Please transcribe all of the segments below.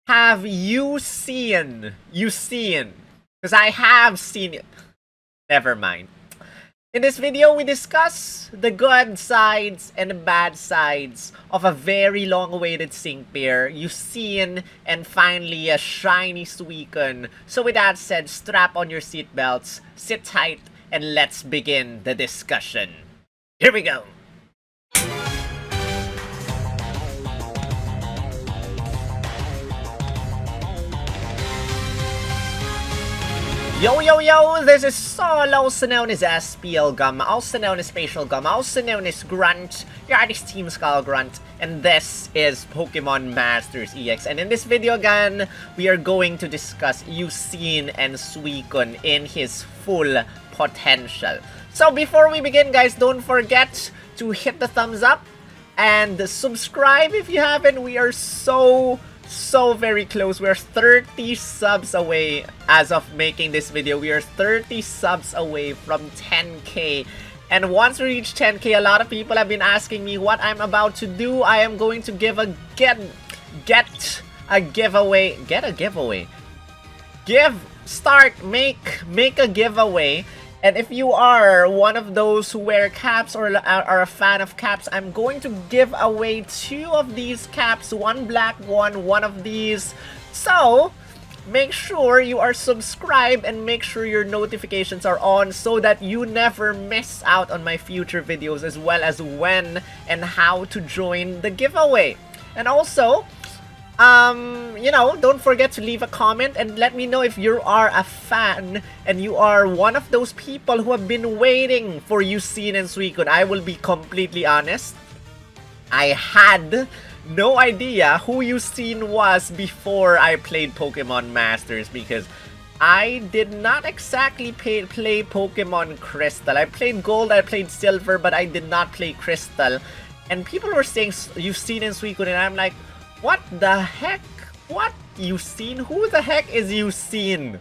have you seen? Because I have seen it. Never mind. In this video, we discuss the good sides and the bad sides of a very long-awaited sync pair, Eusine, and finally a shiny Suicune. So with that said, strap on your seatbelts, sit tight, and let's begin the discussion. Here we go! Yo yo yo, this is Sol, also known as SPL Gum, also known as Spatial Gum, also known as Grunt. Yeah, this Team Skull Grunt, and this is Pokemon Masters EX. And in this video again, we are going to discuss Eusine and Suicune in his full potential. So before we begin, guys, don't forget to hit the thumbs up and subscribe if you haven't. We are so very close. We're 30 subs away as of making this video. We are 30 subs away from 10k. And once we reach 10k, a lot of people have been asking me what I'm about to do. I am going to give a giveaway. Make a giveaway. And if you are one of those who wear caps or are a fan of caps, I'm going to give away 2 of these caps, one black one of these. So make sure you are subscribed and make sure your notifications are on so that you never miss out on my future videos, as well as when and how to join the giveaway. And also, you know, don't forget to leave a comment and let me know if you are a fan and you are one of those people who have been waiting for Eusine and Suicune. I will be completely honest, I had no idea who Eusine was before I played Pokemon Masters, because I did not exactly play Pokemon Crystal. I played Gold, I played Silver, but I did not play Crystal. And people were saying Eusine and Suicune, and I'm like, what the heck? What? Eusine? Who the heck is Eusine?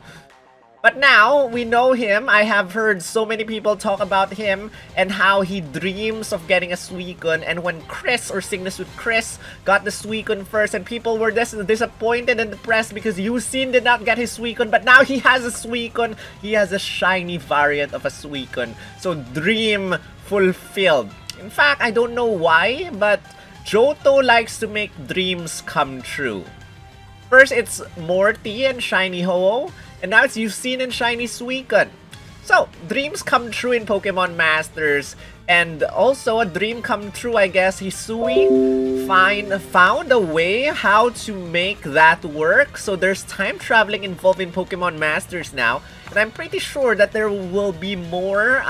But now we know him. I have heard so many people talk about him and how he dreams of getting a Suicune. And when Chris, or Cygnus with Chris, got the Suicune first, and people were disappointed and depressed because Eusine did not get his Suicune. But now he has a Suicune. He has a shiny variant of a Suicune. So dream fulfilled. In fact, I don't know why, but Johto likes to make dreams come true. First, it's Morty and Shiny Ho-Oh, and now it's Eusine and Shiny Suicune. So, dreams come true in Pokemon Masters, and also a dream come true, I guess, Hisui found a way how to make that work. So there's time traveling involved in Pokemon Masters now, and I'm pretty sure that there will be more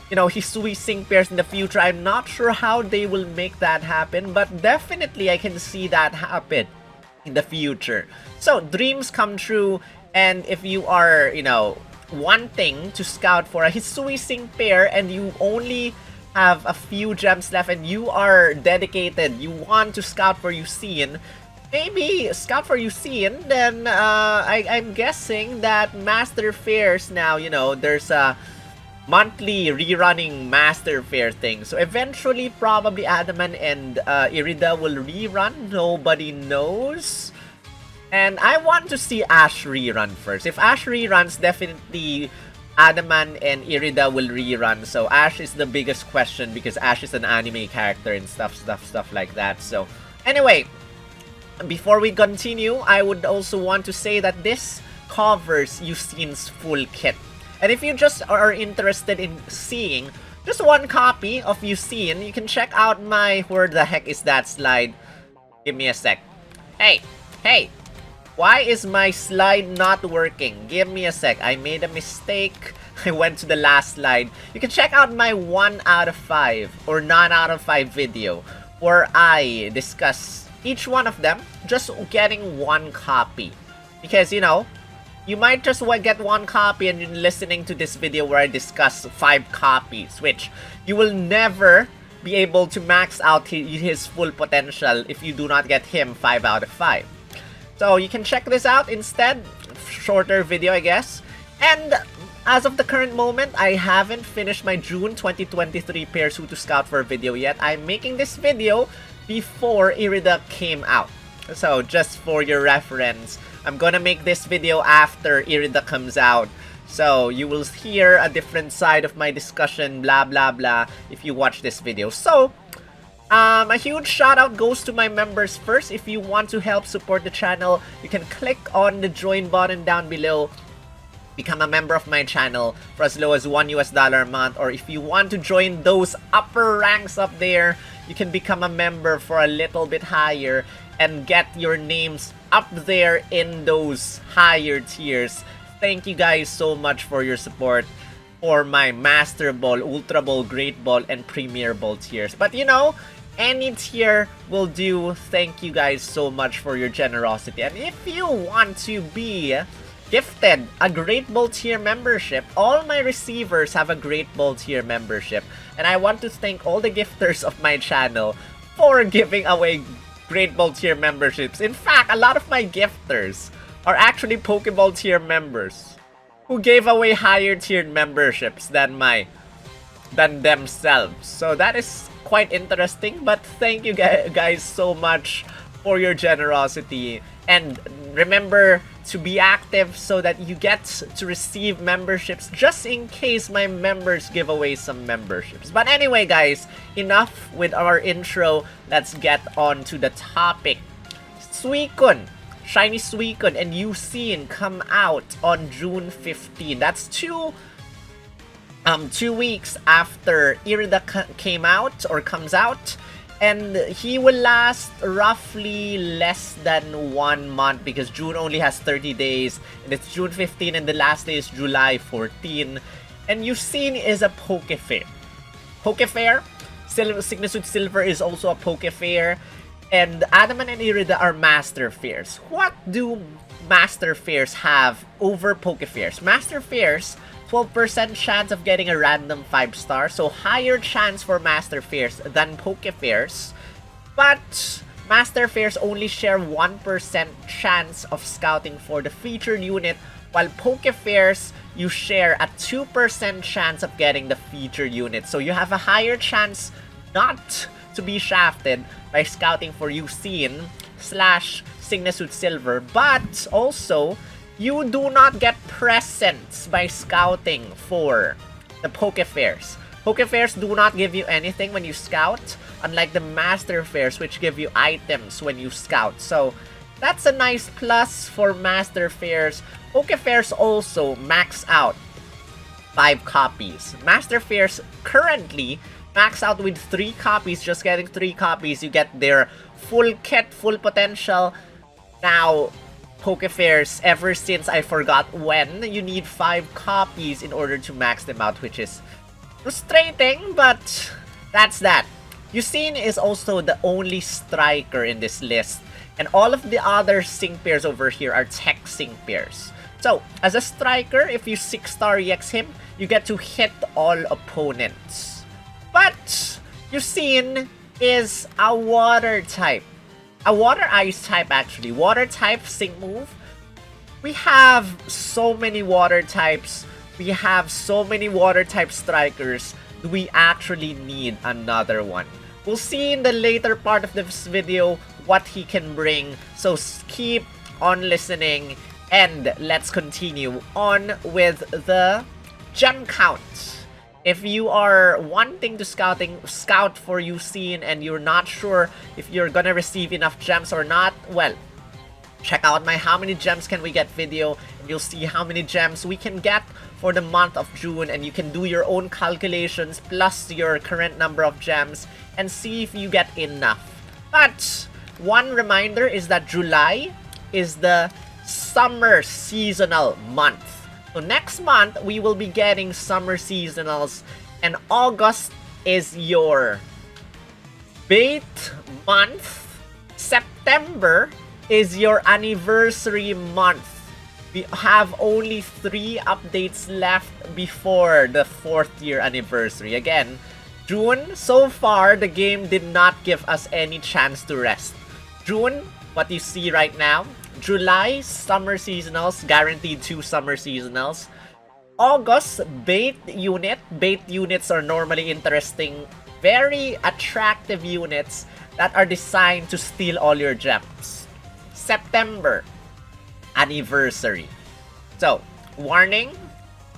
you know, Hisui sync pairs in the future. I'm not sure how they will make that happen, but definitely I can see that happen in the future. So, dreams come true, and if you are, you know, wanting to scout for a Hisui sync pair and you only have a few gems left and you are dedicated, you want to scout for Eusine, maybe scout for Eusine, then I'm guessing that Master Fairs now, you know, there's a monthly rerunning Master Fair thing. So eventually, probably Adaman and Irida will rerun. Nobody knows. And I want to see Ash rerun first. If Ash reruns, definitely Adaman and Irida will rerun. So Ash is the biggest question because Ash is an anime character and stuff like that. So anyway, before we continue, I would also want to say that this covers Eusine's full kit. And if you just are interested in seeing just one copy of Eusine, you can check out my where the heck is that slide. Give me a sec. Hey, why is my slide not working? Give me a sec. I made a mistake. I went to the last slide. You can check out my 1 out of 5 or 9 out of 5 video where I discuss each one of them, just getting one copy. Because, you know, you might just get one copy and you're listening to this video where I discuss 5 copies, which you will never be able to max out his full potential if you do not get him 5 out of 5. So you can check this out instead. Shorter video, I guess. And as of the current moment, I haven't finished my June 2023 Pairs Who to Scout for video yet. I'm making this video before Irida came out. So just for your reference, I'm gonna make this video after Irida comes out. So you will hear a different side of my discussion, blah blah blah, if you watch this video. So, a huge shout out goes to my members first. If you want to help support the channel, you can click on the join button down below. Become a member of my channel for as low as $1 a month, or if you want to join those upper ranks up there, you can become a member for a little bit higher and get your names up there in those higher tiers. Thank you guys so much for your support for my Master Ball, Ultra Ball, Great Ball, and Premier Ball tiers. But you know, any tier will do. Thank you guys so much for your generosity. And if you want to be gifted a Great Ball tier membership, all my receivers have a Great Ball tier membership. And I want to thank all the gifters of my channel for giving away Great Ball tier memberships. In fact, a lot of my gifters are actually Pokeball tier members who gave away higher tiered memberships than themselves. So that is quite interesting, but thank you guys so much for your generosity. And remember to be active so that you get to receive memberships just in case my members give away some memberships. But anyway guys, enough with our intro. Let's get on to the topic. Suicune, Shiny Suicune and Eusine come out on June 15. That's two weeks after Irida came out or comes out. And he will last roughly less than 1 month because June only has 30 days. And it's June 15 and the last day is July 14. And Eusine is a Pokefair. Signature Silver is also a Pokefair. And Adaman and Irida are Master Fairs. What do Master Fairs have over Pokefairs? Master Fairs, 12% chance of getting a random 5-star, so higher chance for Master Fairs than Pokefairs. But Master Fairs only share 1% chance of scouting for the featured unit, while Pokefairs, you share a 2% chance of getting the featured unit. So you have a higher chance not to be shafted by scouting for Eusine / Signature Silver, but also you do not get presents by scouting for the Pokefairs. Pokefairs do not give you anything when you scout, unlike the Master Fairs which give you items when you scout. So that's a nice plus for Master Fairs. Pokefairs also max out 5 copies. Master Fairs currently max out with 3 copies. Just getting 3 copies, you get their full kit, full potential. Now, Pokefairs, ever since I forgot when, you need 5 copies in order to max them out, which is frustrating, but that's that. Eusine is also the only striker in this list, and all of the other sync pairs over here are tech sync pairs. So, as a striker, if you 6-star EX him, you get to hit all opponents. But Eusine is a water type. A water ice type actually. Water type sync move. We have so many water types. We have so many water type strikers. Do we actually need another one? We'll see in the later part of this video what he can bring. So keep on listening and let's continue on with the gem count. If you are wanting to scout for Eusine and you're not sure if you're gonna receive enough gems or not, well, check out my how many gems can we get video and you'll see how many gems we can get for the month of June, and you can do your own calculations plus your current number of gems and see if you get enough. But one reminder is that July is the summer seasonal month. So next month, we will be getting summer seasonals, and August is your bait month. September is your anniversary month. We have only 3 updates left before the 4th year anniversary. Again, June, so far, the game did not give us any chance to rest. June, what you see right now. July, summer seasonals, guaranteed 2 summer seasonals. August, bait unit. Bait units are normally interesting, very attractive units that are designed to steal all your gems. September anniversary. So, warning.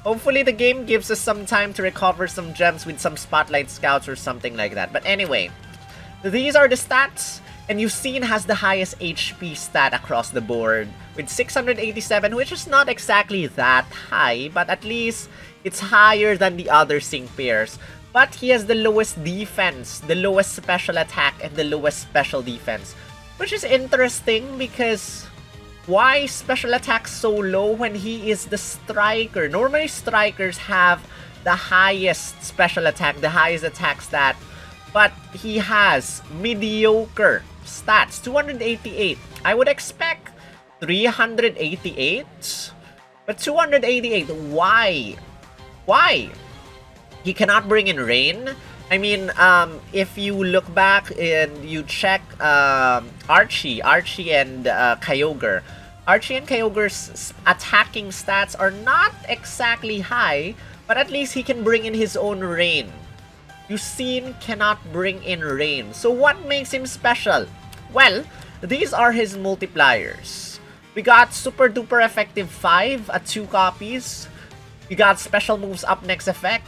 Hopefully the game gives us some time to recover some gems with some spotlight scouts or something like that. But anyway, these are the stats. And Eusine has the highest HP stat across the board with 687, which is not exactly that high, but at least it's higher than the other sync pairs. But he has the lowest defense, the lowest special attack, and the lowest special defense. Which is interesting because why special attack so low when he is the striker? Normally strikers have the highest special attack, the highest attack stat. But he has mediocre stats, 288. I would expect 388. But 288, why? Why? He cannot bring in rain. I mean, if you look back and you check Archie and Kyogre. Archie and Kyogre's attacking stats are not exactly high, but at least he can bring in his own rain. Eusine cannot bring in rain. So what makes him special? Well, these are his multipliers. We got super duper effective 5 at 2 copies. We got special moves up next effect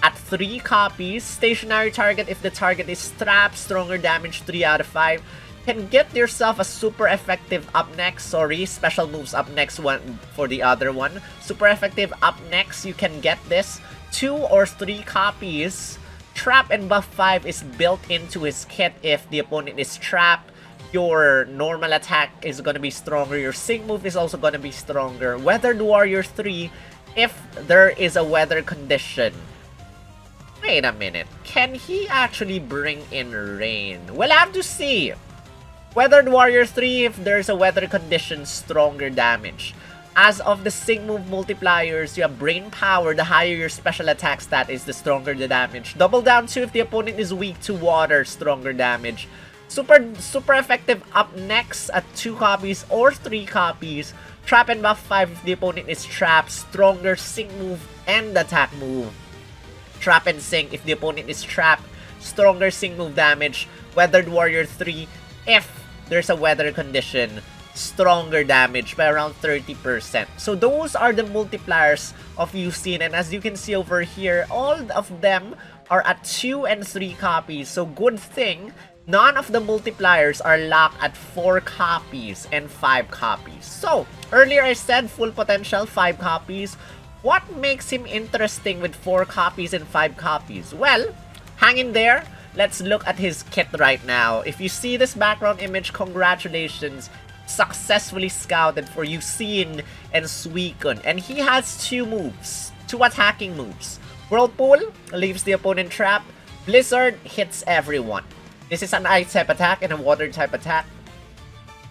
at 3 copies. Stationary target if the target is trapped, stronger damage 3 out of 5. Can get yourself a super effective up next. Sorry, special moves up next one for the other one. Super effective up next, you can get this 2 or 3 copies. Trap and buff 5 is built into his kit if the opponent is trapped. Your normal attack is gonna be stronger. Your sync move is also gonna be stronger. Weathered Warrior 3 if there is a weather condition. Wait a minute. Can he actually bring in rain? We'll have to see. Weathered Warrior 3 if there's a weather condition, stronger damage. As of the sync move multipliers, you have brain power. The higher your special attack stat is, the stronger the damage. Double down 2 if the opponent is weak to water, stronger damage. Super effective up next at 2 copies or 3 copies. Trap and buff 5 if the opponent is trapped, stronger sync move and attack move. Trap and sync if the opponent is trapped, stronger sync move damage. Weathered Warrior 3 if there's a weather condition, stronger damage by around 30%. So those are the multipliers of Eusine, and as you can see over here, all of them are at 2 and 3 copies. So good thing none of the multipliers are locked at 4 copies and 5 copies. So earlier I said full potential 5 copies. What makes him interesting with 4 copies and 5 copies? Well, hang in there. Let's look at his kit right now. If you see this background image, congratulations. Successfully scouted for Eusine and Suicune. And he has 2 moves. 2 attacking moves. Whirlpool leaves the opponent trapped. Blizzard hits everyone. This is an ice type attack and a water type attack.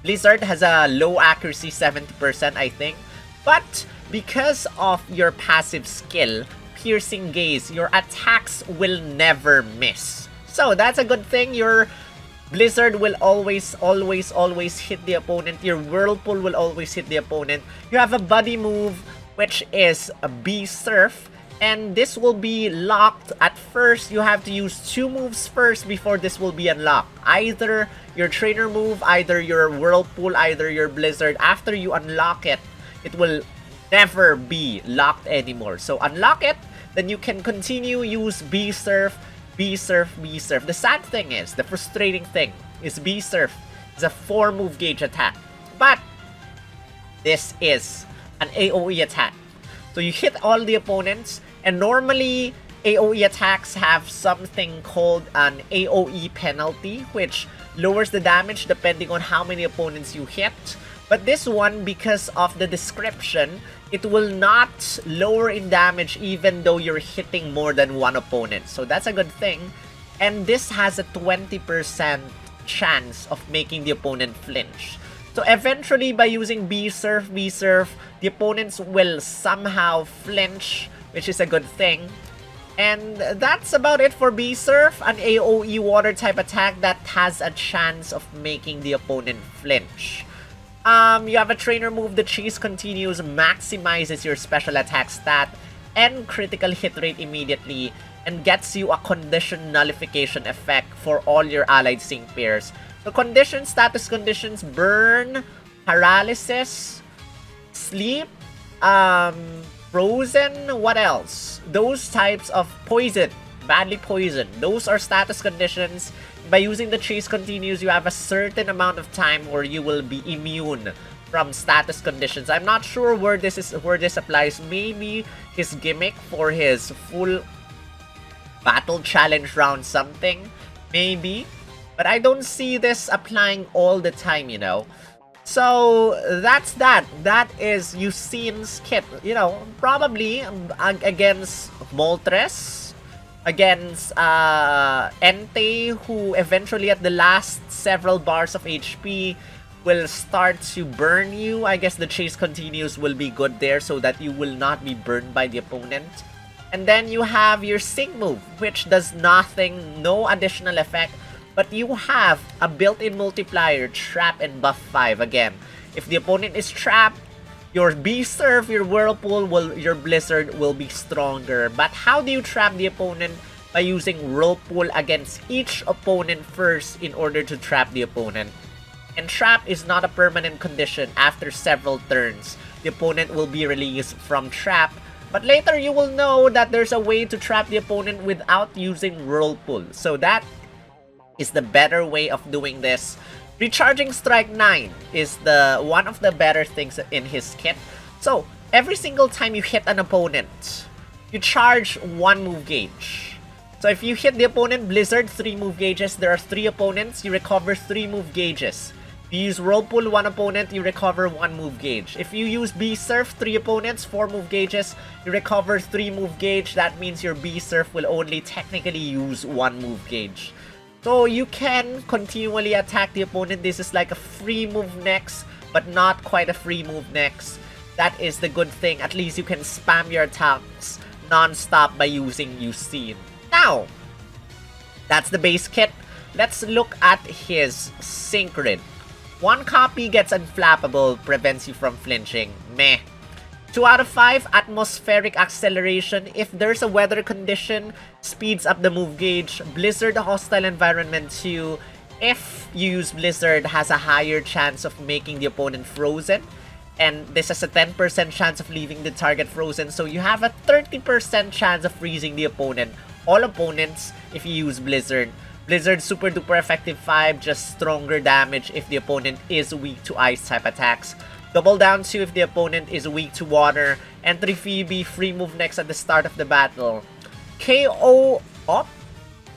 Blizzard has a low accuracy, 70% I think. But because of your passive skill, Piercing Gaze, your attacks will never miss. So that's a good thing. Your Blizzard will always hit the opponent. Your Whirlpool will always hit the opponent. You have a buddy move, which is a Bee Surf. And this will be locked. At first, you have to use 2 moves first before this will be unlocked. Either your trainer move, either your Whirlpool, either your Blizzard. After you unlock it, it will never be locked anymore. So unlock it, then you can continue use Bee Surf, Bee Surf, Bee Surf. The sad thing is, the frustrating thing is Bee Surf is a 4 move gauge attack. But this is an AoE attack. So you hit all the opponents, and normally AoE attacks have something called an AoE penalty, which lowers the damage depending on how many opponents you hit. But this one, because of the description, it will not lower in damage even though you're hitting more than 1 opponent. So that's a good thing. And this has a 20% chance of making the opponent flinch. So eventually, by using Bee Surf, the opponents will somehow flinch, which is a good thing. And that's about it for Bee Surf, an AoE water type attack that has a chance of making the opponent flinch. You have a trainer move, the Chase Continues, maximizes your special attack stat and critical hit rate immediately, and gets you a condition nullification effect for all your allied sync pairs. So conditions, status conditions, burn, paralysis, sleep, frozen, what else? Those types of poison, badly poisoned. Those are status conditions. By using the chase continues, you have a certain amount of time where you will be immune from status conditions. I'm not sure where this applies. Maybe his gimmick for his full battle challenge round something, maybe. But I don't see this applying all the time, you know. So that's that. That is Eusine's kit. You know, probably against Moltres, against Entei, who eventually at the last several bars of HP will start to burn you. I guess the chase continues will be good there so that you will not be burned by the opponent. And then you have your Sync move, which does nothing, no additional effect, but you have a built-in multiplier, Trap and Buff 5 again. If the opponent is trapped, your B-Surf, your Whirlpool, your Blizzard will be stronger. But how do you trap the opponent? By using Whirlpool against each opponent first in order to trap the opponent. And trap is not a permanent condition. After several turns, the opponent will be released from trap. But later you will know that there's a way to trap the opponent without using Whirlpool. So that is the better way of doing this. Recharging Strike 9 is one of the better things in his kit. So every single time you hit an opponent, you charge 1 move gauge. So if you hit the opponent, Blizzard, 3 move gauges. There are 3 opponents, you recover 3 move gauges. If you use Whirlpool, 1 opponent, you recover 1 move gauge. If you use B-Surf, 3 opponents, 4 move gauges, you recover 3 move gauge. That means your B-Surf will only technically use 1 move gauge. So you can continually attack the opponent. This is like a free move next, but not quite a free move next. That is the good thing. At least you can spam your attacks non-stop by using Eusine. Now, that's the base kit. Let's look at his Synchron. 1 copy gets unflappable, prevents you from flinching. Meh. 2 out of 5, atmospheric acceleration. If there's a weather condition, speeds up the move gauge. Blizzard, hostile environment 2. If you use Blizzard, has a higher chance of making the opponent frozen. And this has a 10% chance of leaving the target frozen. So you have a 30% chance of freezing the opponent. All opponents, if you use Blizzard. Blizzard super duper effective 5, just stronger damage if the opponent is weak to ice type attacks. Double down 2 if the opponent is weak to water. Entry Phoebe, free move next at the start of the battle. KO up?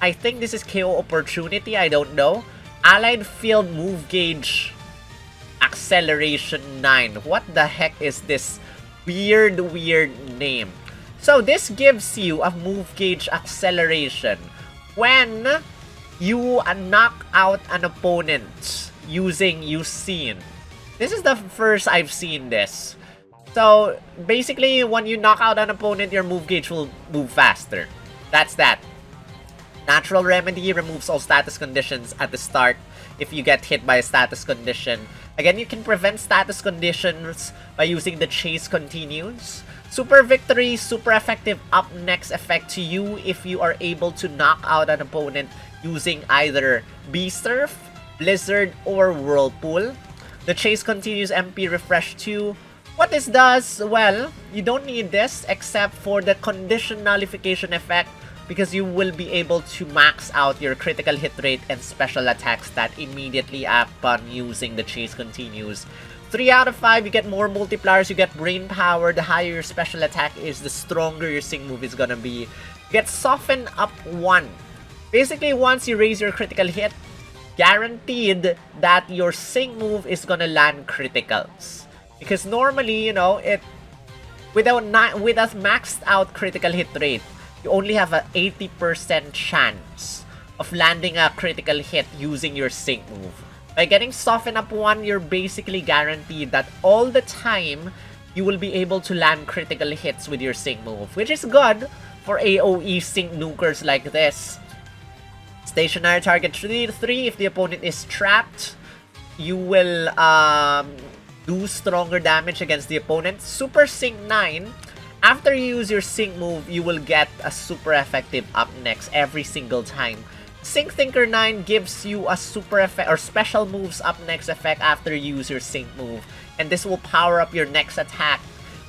I think this is KO opportunity, I don't know. Allied field move gauge acceleration 9. What the heck is this weird name? So this gives you a move gauge acceleration when you knock out an opponent using Eusine. This is the first I've seen this. So basically, when you knock out an opponent, your move gauge will move faster. That's that. Natural Remedy removes all status conditions at the start if you get hit by a status condition. Again, you can prevent status conditions by using the Chase Continues. Super Victory, super effective up next effect to you if you are able to knock out an opponent using either B-Surf, Blizzard, or Whirlpool. The Chase Continues MP Refresh 2. What this does, well, you don't need this except for the condition nullification effect because you will be able to max out your critical hit rate and special attack stat immediately upon using the Chase Continues. 3 out of 5, you get more multipliers, you get brain power. The higher your special attack is, the stronger your Sync move is gonna be. You get Soften up 1. Basically, once you raise your critical hit, guaranteed that your Sync move is gonna land criticals. Because normally, you know, with a maxed out critical hit rate, you only have an 80% chance of landing a critical hit using your Sync move. By getting Soften up 1, you're basically guaranteed that all the time, you will be able to land critical hits with your Sync move, which is good for AoE Sync nukers like this. Stationary target 3, if the opponent is trapped, you will do stronger damage against the opponent. Super Sync 9, after you use your Sync move, you will get a super effective up next every single time Sync Thinker 9 gives you a super effect or special moves up next effect after you use your sync move, and this will power up your next attack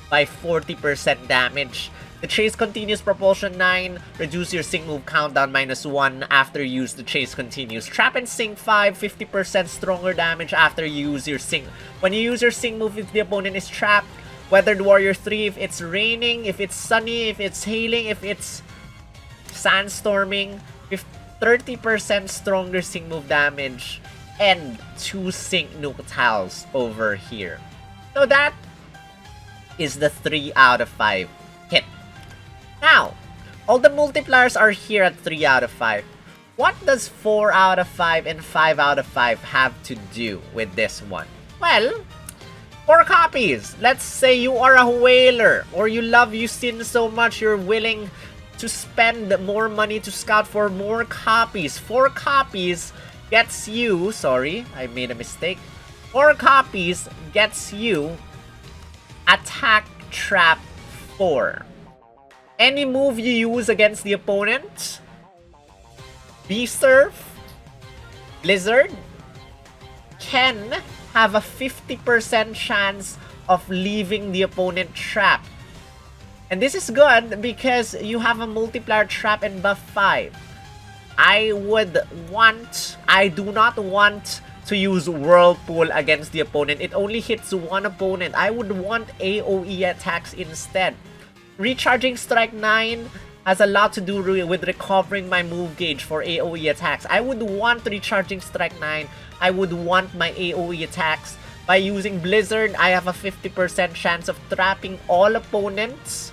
by 40% damage. The Chase Continues Propulsion 9, reduce your sync move countdown -1 after you use the Chase Continues. Trap and Sync 5, 50% stronger damage after you use your sync. When you use your sync move, if the opponent is trapped, Weathered Warrior 3, if it's raining, if it's sunny, if it's hailing, if it's sandstorming, 30% stronger sync move damage, and 2 sync nuke tiles over here. So that is the 3 out of 5 hit. Now, all the multipliers are here at 3 out of 5. What does 4 out of 5 and 5 out of 5 have to do with this one? Well, 4 copies. Let's say you are a whaler or you love Eusine so much you're willing to spend more money to scout for more copies. 4 copies gets you, sorry, I made a mistake. 4 copies gets you Attack Trap 4. Any move you use against the opponent, Surf, Blizzard, can have a 50% chance of leaving the opponent trapped. And this is good because you have a multiplier trap and buff 5. I do not want to use Whirlpool against the opponent. It only hits one opponent. I would want AoE attacks instead. Recharging Strike 9 has a lot to do with recovering my move gauge for AoE attacks. I would want Recharging Strike 9. I would want my AoE attacks. By using Blizzard, I have a 50% chance of trapping all opponents.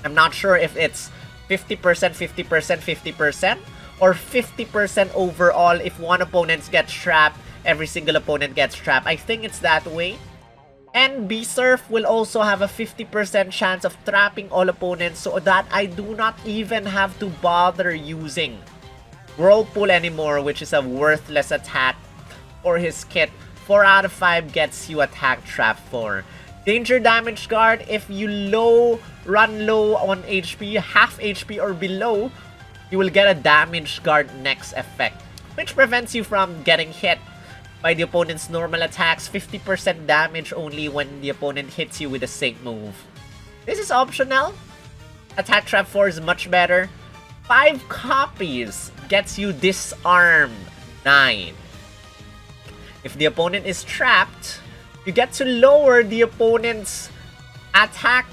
I'm not sure if it's 50%, 50%, 50%, or 50% overall if one opponent gets trapped, every single opponent gets trapped. I think it's that way. And Surf will also have a 50% chance of trapping all opponents so that I do not even have to bother using Whirlpool anymore, which is a worthless attack for his kit. 4 out of 5 gets you Attack Trap 4. Danger Damage Guard, if you run low on HP, half HP or below, you will get a Damage Guard next effect, which prevents you from getting hit by the opponent's normal attacks. 50% damage only when the opponent hits you with a sync move. This is optional. Attack Trap 4 is much better. 5 copies gets you Disarm 9. If the opponent is trapped, you get to lower the opponent's attack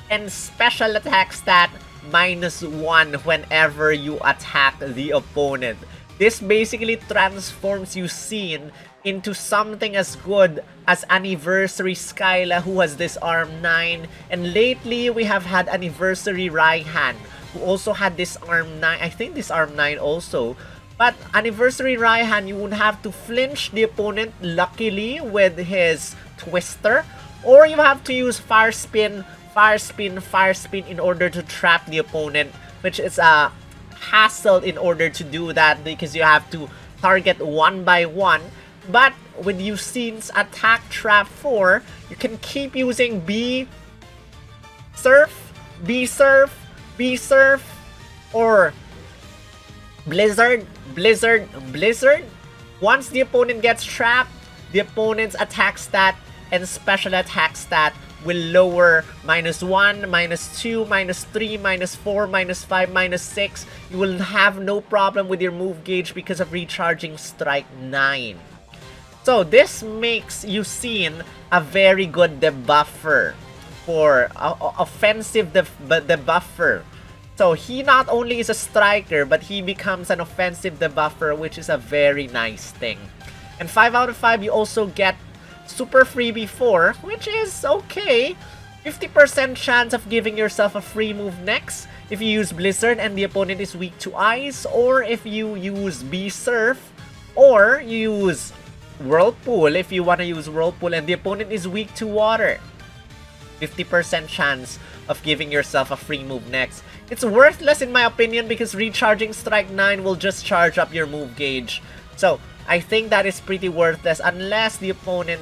and special attack stat -1 whenever you attack the opponent. This basically transforms Eusine into something as good as Anniversary Skyla, who has Disarm 9. And lately, we have had Anniversary Raihan, who also had Disarm 9. I think Disarm 9 also. But Anniversary Raihan, you would have to flinch the opponent, luckily, with his Twister. Or you have to use Fire Spin, Fire Spin, Fire Spin in order to trap the opponent, which is a hassle in order to do that because you have to target one by one. But with Eusine's Attack Trap 4, you can keep using Surf, or Blizzard. Once the opponent gets trapped, the opponent's attack stat and special attack stat will lower -1, -2, -3, -4, -5, -6. You will have no problem with your move gauge because of Recharging Strike 9. So this makes Eusine a very good debuffer for offensive debuffer. So he not only is a striker, but he becomes an offensive debuffer, which is a very nice thing. And 5 out of 5, you also get Super Freebie 4, which is okay. 50% chance of giving yourself a free move next if you use Blizzard and the opponent is weak to ice, or if you use Surf, or you use Whirlpool if you want to use Whirlpool and the opponent is weak to water. 50% chance of giving yourself a free move next. It's worthless in my opinion because Recharging Strike 9 will just charge up your move gauge. So I think that is pretty worthless unless the opponent,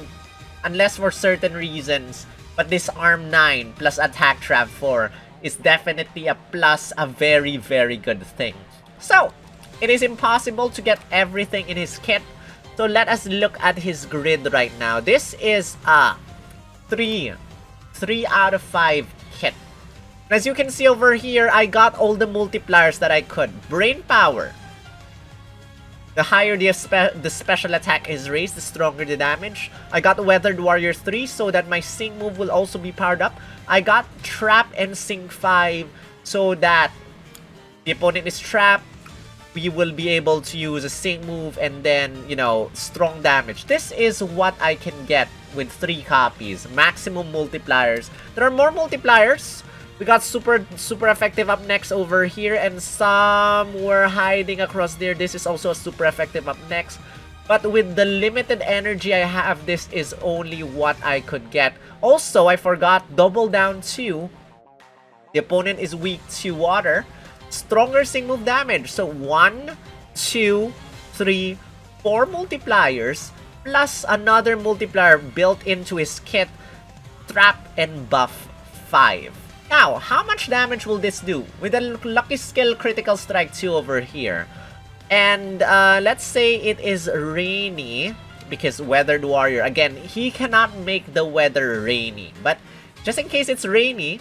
unless for certain reasons. But Disarm 9 plus Attack Trap 4 is definitely a plus, a very, very good thing. So it is impossible to get everything in his kit. So let us look at his grid right now. This is a 3 out of 5 kit. As you can see over here, I got all the multipliers that I could. Brain power. The higher the special attack is raised, the stronger the damage. I got Weathered Warrior 3 so that my Sync move will also be powered up. I got Trap and Sync 5 so that the opponent is trapped. We will be able to use a Sync move and then, you know, strong damage. This is what I can get with 3 copies. Maximum multipliers. There are more multipliers. We got super effective up next over here, and some were hiding across there. This is also a super effective up next. But with the limited energy I have, this is only what I could get. Also, I forgot Double Down 2. The opponent is weak to water. Stronger Sync move damage. So 1, 2, 3, 4 multipliers plus another multiplier built into his kit. Trap and buff 5. Now, how much damage will this do? With a Lucky Skill Critical Strike 2 over here. And let's say it is rainy, because Weathered Warrior, again, he cannot make the weather rainy. But just in case it's rainy,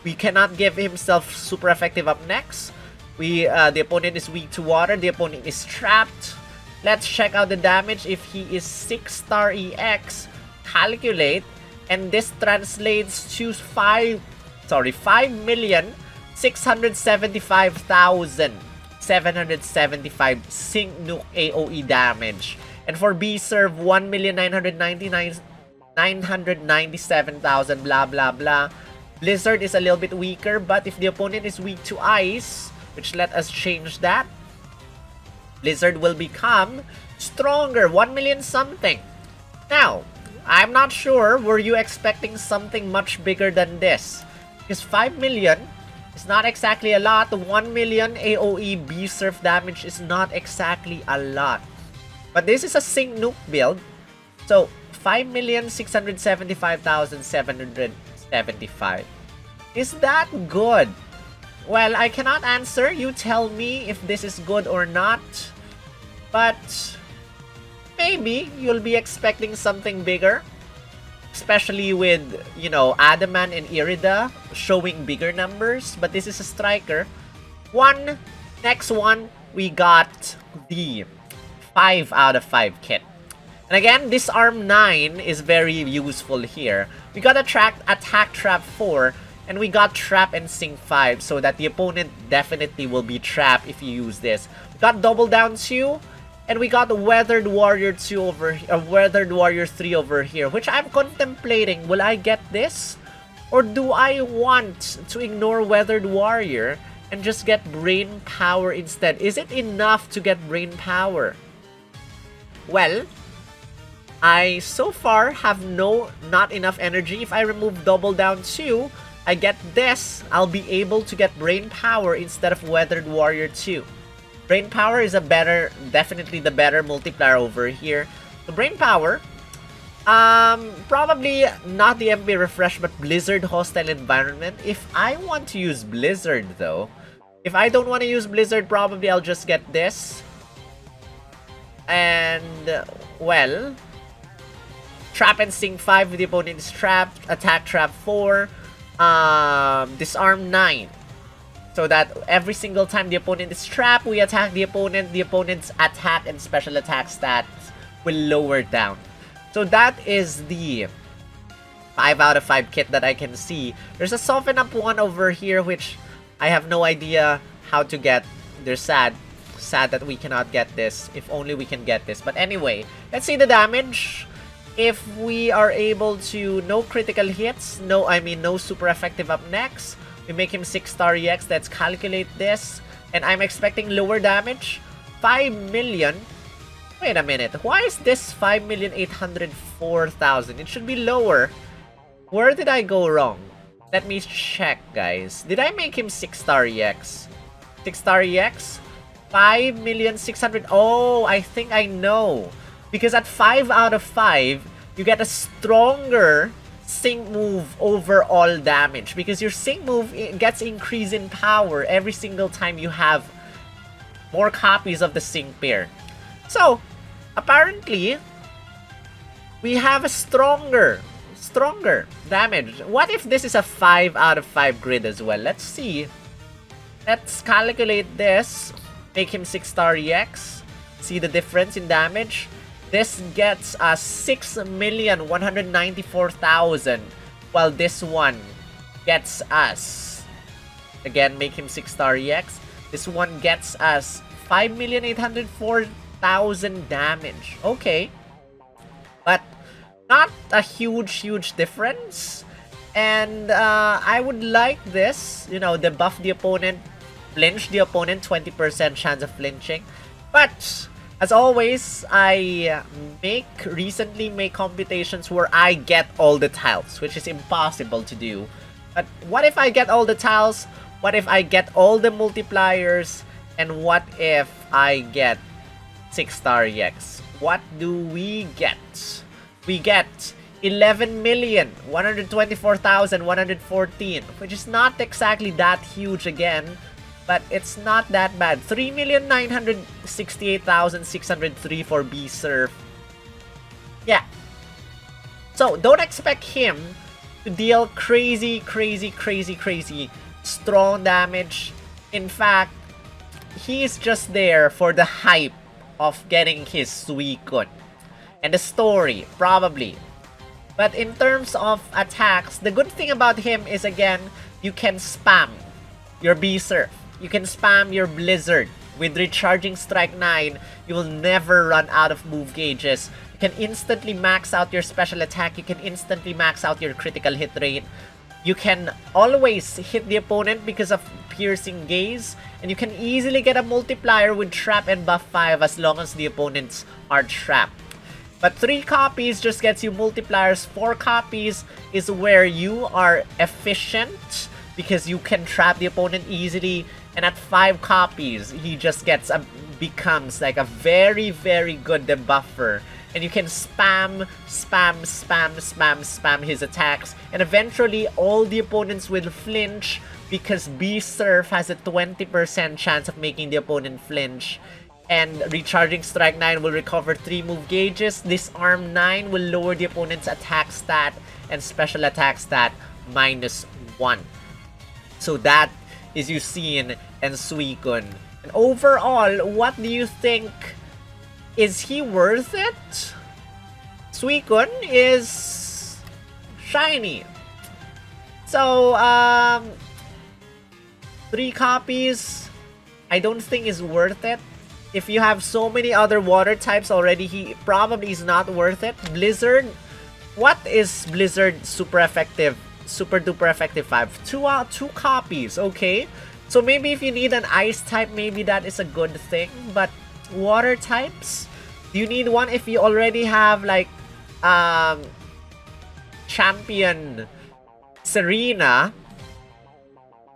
we cannot give himself super effective up next. The opponent is weak to water, the opponent is trapped. Let's check out the damage. If he is 6-star EX, calculate, and this translates to 5,675,775 Sync Nuke AoE damage. And for B-Serve, 1,997,000 blah blah blah. Blizzard is a little bit weaker, but if the opponent is weak to ice, which let us change that, Blizzard will become stronger, 1 million something. Now, I'm not sure, were you expecting something much bigger than this? Because 5 million is not exactly a lot. 1 million AoE B-Surf damage is not exactly a lot. But this is a Sync Nuke build. So, 5,675,775. Is that good? Well, I cannot answer. You tell me if this is good or not. But maybe you'll be expecting something bigger. Especially with, you know, Adaman and Irida showing bigger numbers. But this is a striker. Next one, we got the 5 out of 5 kit. And again, Disarm 9 is very useful here. We got Attack Trap 4. And we got Trap and Sync 5. So that the opponent definitely will be trapped if you use this. We got Double Down 2. And we got Weathered Warrior 2 over here, Weathered Warrior 3 over here, which I'm contemplating. Will I get this? Or do I want to ignore Weathered Warrior and just get Brain Power instead? Is it enough to get Brain Power? Well, I so far have not enough energy. If I remove Double Down 2, I get this. I'll be able to get Brain Power instead of Weathered Warrior 2. Brain Power is definitely the better multiplier over here. So Brain Power, probably not the MP Refresh, but Blizzard Hostile Environment. If I want to use Blizzard though, if I don't want to use Blizzard, probably I'll just get this. And, well, Trap and Sync 5 if the opponent is trapped, Attack Trap 4, Disarm 9. So that every single time the opponent is trapped, we attack the opponent's attack and special attack stats will lower down. So that is the 5 out of 5 kit that I can see. There's a Soften Up one over here, which I have no idea how to get. They're sad that we cannot get this. If only we can get this. But anyway, let's see the damage. If we are able to, no critical hits, no super effective up next. We make him 6-star EX. Let's calculate this. And I'm expecting lower damage. 5 million. Wait a minute. Why is this 5,804,000? It should be lower. Where did I go wrong? Let me check, guys. Did I make him 6-star EX? 6-star EX? 5,600,000. Oh, I think I know. Because at 5 out of 5, you get a stronger Sync move over all damage, because your Sync move gets increase in power every single time you have more copies of the sync pair. So, apparently, we have a stronger damage. What if this is a 5 out of 5 grid as well? Let's see. Let's calculate this. Make him 6-star EX. See the difference in damage? This gets us 6,194,000, while this one gets us, again, make him 6-star EX. This one gets us 5,804,000 damage. Okay. But not a huge difference. And I would like this, you know, debuff the opponent, flinch the opponent, 20% chance of flinching. But as always, I recently make computations where I get all the tiles, which is impossible to do. But what if I get all the tiles? What if I get all the multipliers? And what if I get 6-star EX? What do we get? We get 11,124,114, which is not exactly that huge again, but it's not that bad. 3,968,603 for B-Surf. Yeah. So, don't expect him to deal crazy strong damage. In fact, he's just there for the hype of getting his Suicune. And the story, probably. But in terms of attacks, the good thing about him is, again, you can spam your B-Surf. You can spam your Blizzard. With Recharging Strike 9, you will never run out of move gauges. You can instantly max out your special attack. You can instantly max out your critical hit rate. You can always hit the opponent because of Piercing Gaze. And you can easily get a multiplier with Trap and Buff 5 as long as the opponents are trapped. But 3 copies just gets you multipliers. 4 copies is where you are efficient because you can trap the opponent easily. And at 5 copies, he just becomes like a very good debuffer. And you can spam his attacks. And eventually, all the opponents will flinch because B-Surf has a 20% chance of making the opponent flinch. And Recharging Strike 9 will recover 3 move gauges. Disarm 9 will lower the opponent's attack stat and special attack stat -1. So that is Eusine and Suicune. And overall, what do you think? Is he worth it? Suicune is shiny. So, 3 copies, I don't think is worth it. If you have so many other water types already, he probably is not worth it. Blizzard, what is Blizzard super duper effective 5? 2 copies, okay. So maybe if you need an ice type, maybe that is a good thing. But water types, do you need one if you already have like champion Serena?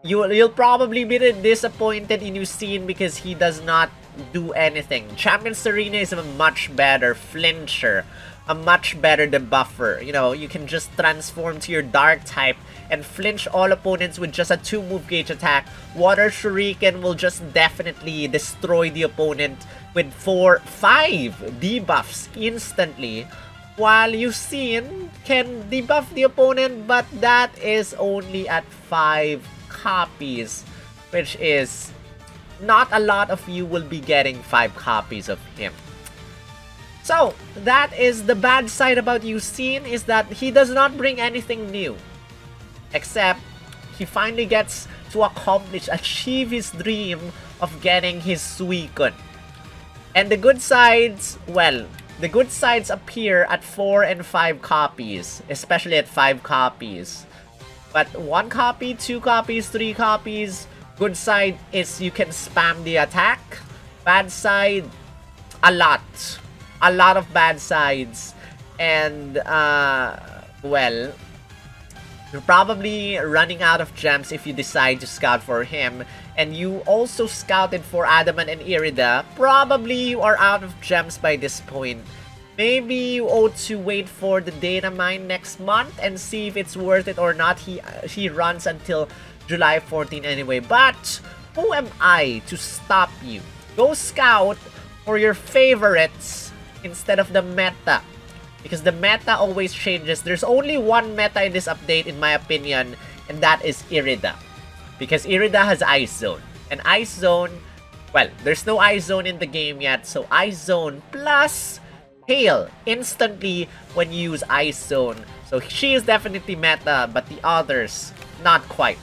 You'll probably be disappointed in Eusine because he does not do anything. Champion Serena is a much better flincher, a much better debuffer. You know, you can just transform to your dark type and flinch all opponents with just a 2 move gauge attack. Water Shuriken will just definitely destroy the opponent with 5 debuffs instantly. While Eusine can debuff the opponent, but that is only at 5 copies, which is not a lot of you will be getting 5 copies of him. So, that is the bad side about Eusine, is that he does not bring anything new. Except, he finally gets to achieve his dream of getting his Suicune. And the good sides, well, the good sides appear at 4 and 5 copies, especially at 5 copies. But 1 copy, 2 copies, 3 copies, good side is you can spam the attack. Bad side, a lot of bad sides. And, well, you're probably running out of gems if you decide to scout for him. And you also scouted for Adaman and Irida. Probably you are out of gems by this point. Maybe you ought to wait for the Datamine next month and see if it's worth it or not. He runs until July 14 anyway. But who am I to stop you Go scout for your favorites instead of the meta. Because the meta always changes. There's only one meta in this update, in my opinion, and that is Irida. Because Irida has Ice Zone. And Ice Zone, well, there's no Ice Zone in the game yet, so Ice Zone plus Hail instantly when you use Ice Zone. So she is definitely meta, but the others, not quite.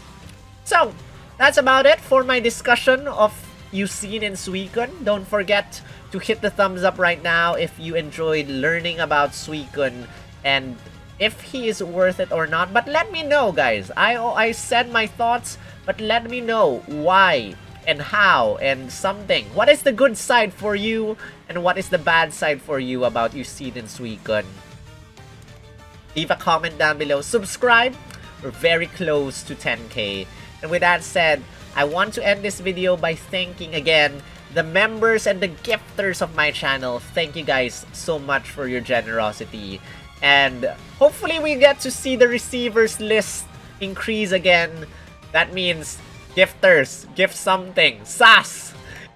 So, that's about it for my discussion of Eusine and Suicune. Don't forget to hit the thumbs up right now if you enjoyed learning about Suicune and if he is worth it or not. But let me know, guys. I said my thoughts, but let me know why and how and something. What is the good side for you and what is the bad side for you about Eusine and Suicune? Leave a comment down below. Subscribe. We're very close to 10K. And with that said, I want to end this video by thanking again the members and the gifters of my channel. Thank you guys so much for your generosity. And hopefully we get to see the receivers list increase again. That means gifters, gift something. SAS!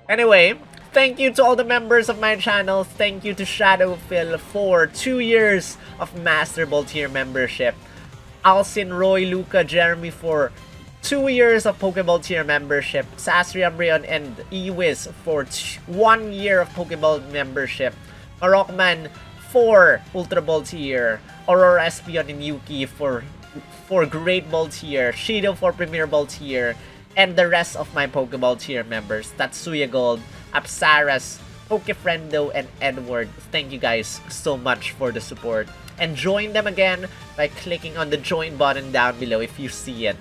Anyway, thank you to all the members of my channel. Thank you to Shadowphil for 2 years of Master Ball tier membership. Alcin, Roy, Luca, Jeremy for 2 years of Pokeball tier membership. Sasri, Ambrion, and Ewiz for 1 year of Pokeball membership. Marokman for Ultra Ball tier. Aurora, Espion, and Yuki for Great Ball tier. Shido for Premier Ball tier. And the rest of my Pokeball tier members. Tatsuya Gold, Apsaras, Pokefriendo, and Edward. Thank you guys so much for the support. And join them again by clicking on the join button down below if you see it.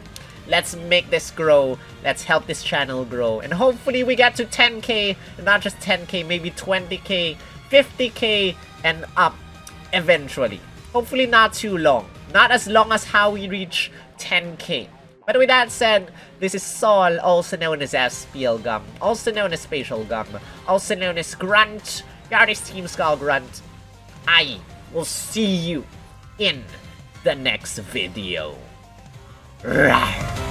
Let's make this grow. Let's help this channel grow. And hopefully we get to 10K. Not just 10K, maybe 20K, 50K, and up eventually. Hopefully not too long. Not as long as how we reach 10K. But with that said, this is Sol, also known as SPL Gum, also known as Spatial Gum, also known as Grunt, Yardis Team Skull Grunt. I will see you in the next video. Rawr.